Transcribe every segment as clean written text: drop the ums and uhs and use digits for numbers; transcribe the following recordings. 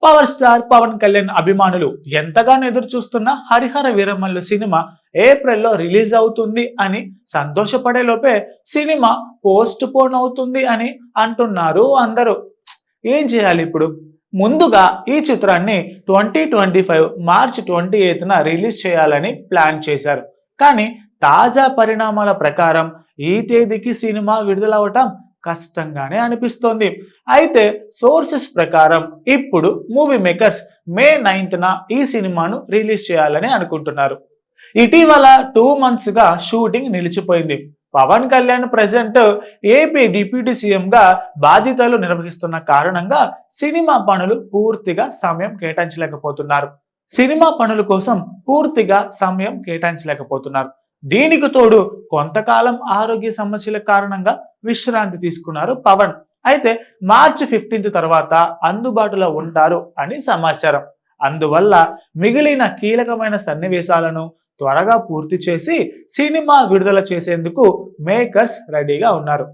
Power star Pawan Kalyan అభిమానులు ఎంతగానో ఎదురు చూస్తున్న హరిహర వీరమల్లు సినిమా ఏప్రిల్లో రిలీజ్ అవుతుంది అని సంతోషపడే లోపే సినిమా పోస్ట్ పోన్ అవుతుంది అని అంటున్నారు అందరూ. ఏం చేయాలి ఇప్పుడు? ముందుగా ఈ చిత్రాన్ని 2025 మార్చి 28న రిలీజ్ చేయాలని ప్లాన్ చేశారు. కానీ తాజా పరిణామాల ప్రకారం ఈ తేదీకి సినిమా విడుదలవటం కష్టంగానే అనిపిస్తోంది. అయితే సోర్సెస్ ప్రకారం ఇప్పుడు మూవీ మేకర్స్ మే 9న ఈ సినిమాను రిలీజ్ చేయాలని అనుకుంటున్నారు. ఇటీవల 2 months గా షూటింగ్ నిలిచిపోయింది. Pawan Kalyan present AP deputy సీఎంగా బాధ్యతలు నిర్వహిస్తున్న కారణంగా సినిమా పనులు పూర్తిగా సమయం కేటాయించలేకపోతున్నారు. దీనికి తోడు కొంతకాలం ఆరోగ్య సమస్యల కారణంగా విశ్రాంతి తీసుకున్నారు పవన్. అయితే మార్చి 15 తర్వాత అందుబాటులో ఉంటారు అని సమాచారం. అందువల్ల మిగిలిన కీలకమైన సన్నివేశాలను త్వరగా పూర్తి చేసి సినిమా విడుదల చేసేందుకు మేకర్స్ రెడీగా ఉన్నారు.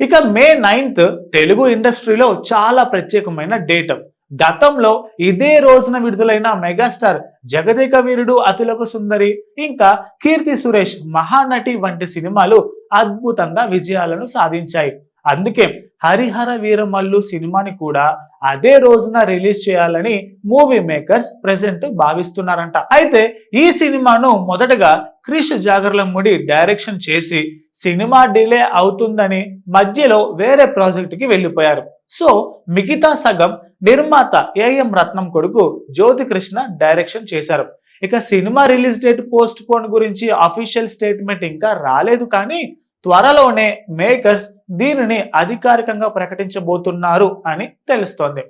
ఇక మే 9 తెలుగు ఇండస్ట్రీలో చాలా ప్రత్యేకమైన డేట్. గతంలో ఇదే రోజున విడుదలైన మెగాస్టార్ జగదేక వీరుడు, అతిలోక సుందరి, ఇంకా కీర్తి సురేష్ మహానటి వంటి సినిమాలు అద్భుతంగా విజయాలను సాధించాయి. అందుకే హరిహర వీరమల్లు సినిమాని కూడా అదే రోజున రిలీజ్ చేయాలని మూవీ మేకర్స్ ప్రెజెంట్ భావిస్తున్నారంట. అయితే ఈ సినిమాను మొదటగా క్రిష్ జాగర్లమూడి డైరెక్షన్ చేసి సినిమా డిలే అవుతుందని మధ్యలో వేరే ప్రాజెక్టుకి వెళ్ళిపోయారు. సో మిగతా సగం నిర్మాత ఏఎం రత్నం కొడుకు జ్యోతి కృష్ణ డైరెక్షన్ చేశారు. ఇక cinema release date post phone గురించి అఫీషియల్ స్టేట్మెంట్ ఇంకా రాలేదు, కానీ త్వరలోనే మేకర్స్ దీనిని అధికారికంగా ప్రకటించబోతున్నారు అని తెలుస్తోంది.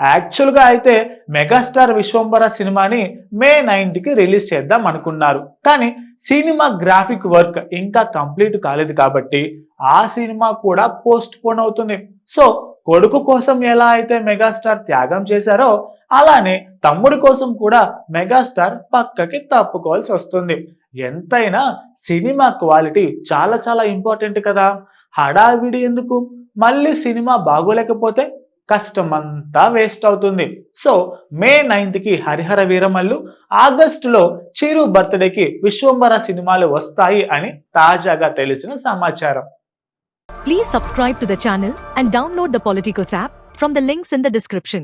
యాక్చువల్గా అయితే మెగాస్టార్ విశ్వంబర సినిమాని మే 9కి రిలీజ్ చేద్దాం అనుకున్నారు. కానీ సినిమా గ్రాఫిక్ వర్క్ ఇంకా కంప్లీట్ కాలేదు కాబట్టి ఆ సినిమా కూడా పోస్ట్ పోన్ అవుతుంది. సో కొడుకు కోసం ఎలా అయితే మెగాస్టార్ త్యాగం చేశారో అలానే తమ్ముడి కోసం కూడా మెగాస్టార్ పక్కకి తప్పుకోవాల్సి వస్తుంది. ఎంతైనా సినిమా క్వాలిటీ చాలా చాలా ఇంపార్టెంట్ కదా. హడావిడి ఎందుకు? మళ్ళీ సినిమా బాగోలేకపోతే కష్టమంతా వేస్ట్ అవుతుంది. సో మే 9కి హరిహర వీరమల్లు, ఆగస్టులో చిరు బర్త్డేకి విశ్వంబర సినిమాలు వస్తాయి అని తాజాగా తెలిసిన సమాచారం. Please subscribe to the channel and download the Politicos app from the links in the description.